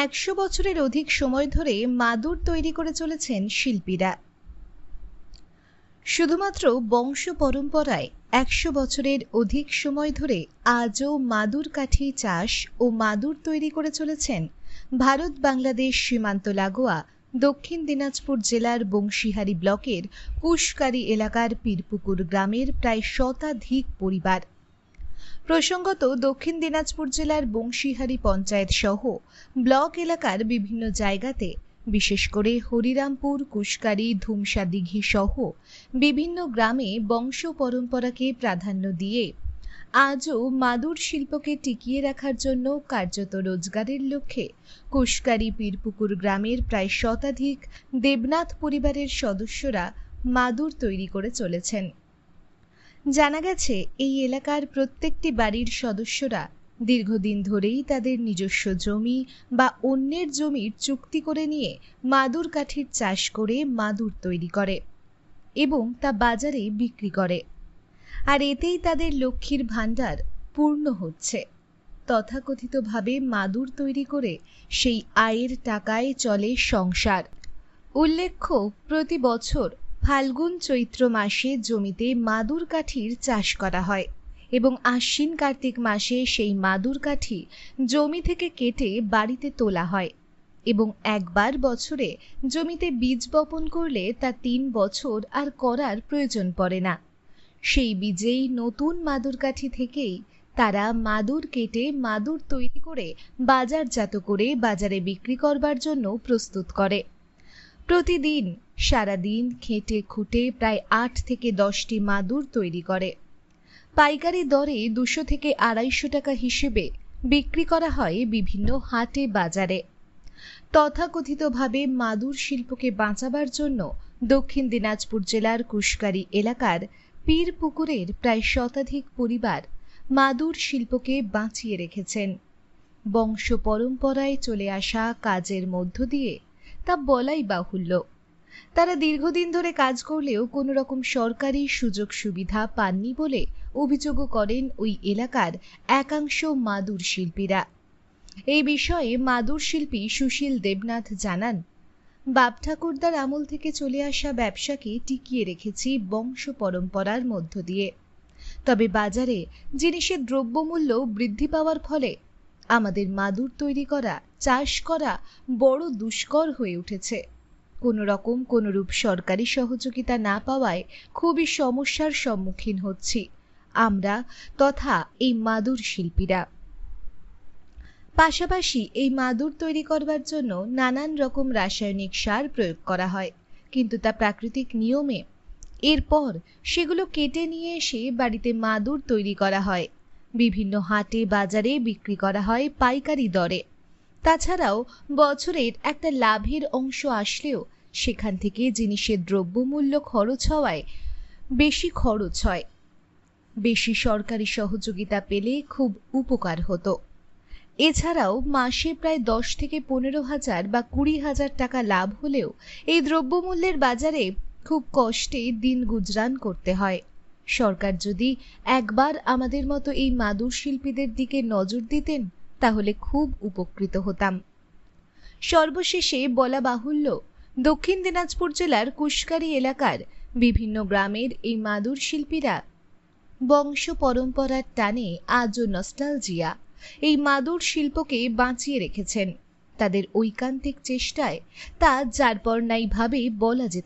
100 বছরের অধিক সময় ধরে মাদুর তৈরি করে চলেছেন শিল্পীরা। শুধুমাত্র বংশ পরম্পরায় 100 বছরের অধিক সময় ধরে আজও মাদুর কাঠি চাষ ও মাদুর তৈরি করে চলেছেন ভারত বাংলাদেশ সীমান্ত লাগোয়া দক্ষিণ দিনাজপুর জেলার বংশীহারি ব্লকের কুশকারি এলাকার পীরপুকুর গ্রামের প্রায় শতাধিক পরিবার। প্রসঙ্গত, দক্ষিণ দিনাজপুর জেলার বংশীহারি পঞ্চায়েত সহ ব্লক এলাকার বিভিন্ন জায়গাতে, বিশেষ করে হরিরামপুর, কুশকারি, ধুমসা দিঘি সহ বিভিন্ন গ্রামে বংশ পরম্পরাকে প্রাধান্য দিয়ে আজও মাদুর শিল্পকে টিকিয়ে রাখার জন্য কার্যত রোজগারের লক্ষ্যে কুশকারি পীরপুকুর গ্রামের প্রায় শতাধিক দেবনাথ পরিবারের সদস্যরা মাদুর তৈরি করে চলেছেন। জানা গেছে, এই এলাকার প্রত্যেকটি বাড়ির সদস্যরা দীর্ঘদিন ধরেই তাদের নিজস্ব জমি বা অন্যের জমির চুক্তি করে নিয়ে মাদুর কাঠির চাষ করে মাদুর তৈরি করে এবং তা বাজারে বিক্রি করে, আর এতেই তাদের লক্ষ্মীর ভাণ্ডার পূর্ণ হচ্ছে। তথাকথিতভাবে মাদুর তৈরি করে সেই আয়ের টাকায় চলে সংসার। উল্লেখ্য, প্রতি বছর ফাল্গুন চৈত্র মাসে জমিতে মাদুর কাঠির চাষ করা হয় এবং আশ্বিন কার্তিক মাসে সেই মাদুর কাঠি জমি থেকে কেটে বাড়িতে তোলা হয় এবং একবার বছরে জমিতে বীজ বপন করলে তা 3 বছর আর করার প্রয়োজন পড়ে না। সেই বীজেই নতুন মাদুর কাঠি থেকেই তারা মাদুর কেটে মাদুর তৈরি করে বাজারজাত করে বাজারে বিক্রি করবার জন্য প্রস্তুত করে। প্রতিদিন সারাদিন খেটে খুঁটে প্রায় 8 থেকে 10টি মাদুর তৈরি করে। পাইকারি দরে 200 থেকে 250 টাকা হিসেবে বিক্রি করা হয় বিভিন্ন হাটে বাজারে। তথাকথিতভাবে মাদুর শিল্পকে বাঁচাবার জন্য দক্ষিণ দিনাজপুর জেলার কুশকারি এলাকার পীরপুকুরের প্রায় শতাধিক পরিবার মাদুর শিল্পকে বাঁচিয়ে রেখেছেন। বংশ পরম্পরায় চলে আসা কাজের মধ্য দিয়ে তা বলাই বাহুল্য। তারা দীর্ঘদিন ধরে কাজ করলেও কোনো রকম সরকারি সুযোগ সুবিধা পাননি বলে অভিযোগও করেন ওই এলাকার একাংশ মাদুর শিল্পীরা। এই বিষয়ে মাদুর শিল্পী সুশীল দেবনাথ জানান, বাপ ঠাকুরদার আমল থেকে চলে আসা ব্যবসাকে টিকিয়ে রেখেছি বংশ পরম্পরার মধ্য দিয়ে। তবে বাজারে জিনিসের দ্রব্যমূল্য বৃদ্ধি পাওয়ার ফলে আমাদের মাদুর তৈরি করা, চাষ করা বড় দুষ্কর হয়ে উঠেছে। কোনোরূপ সরকারি সহযোগিতা না পাওয়ায় খুবই সমস্যার সম্মুখীন হচ্ছি আমরা তথা এই মাদুর শিল্পীরা। পাশাপাশি এই মাদুর তৈরি করবার জন্য নানান রকম রাসায়নিক সার প্রয়োগ করা হয়, কিন্তু তা প্রাকৃতিক নিয়মে। এরপর সেগুলো কেটে নিয়ে এসে বাড়িতে মাদুর তৈরি করা হয়, বিভিন্ন হাটে বাজারে বিক্রি করা হয় পাইকারি দরে। তাছাড়াও বছরের একটা লাভের অংশ আসলেও সেখান থেকে জিনিসের দ্রব্যমূল্য খরচ হওয়ায় বেশি খরচ হয়। বেশি সরকারি সহযোগিতা পেলে খুব উপকার হতো। এছাড়াও মাসে প্রায় 10 থেকে 15,000 বা 20,000 টাকা লাভ হলেও এই দ্রব্যমূল্যের বাজারে খুব কষ্টে দিন গুজরান করতে হয়। সরকার যদি একবার আমাদের মতো এই মাদুর শিল্পীদের দিকে নজর দিতেন তাহলে খুব উপকৃত হতাম। সর্বশেষে বলা বাহুল্য, দক্ষিণ দিনাজপুর জেলার কুশকারি এলাকার বিভিন্ন গ্রামের এই মাদুর শিল্পীরা বংশ পরম্পরার টানে আজও নস্টালজিয়া এই মাদুর শিল্পকে বাঁচিয়ে রেখেছেন। তাদের ঐকান্তিক চেষ্টায় তা যার পর নাই ভাবে বলা যেতে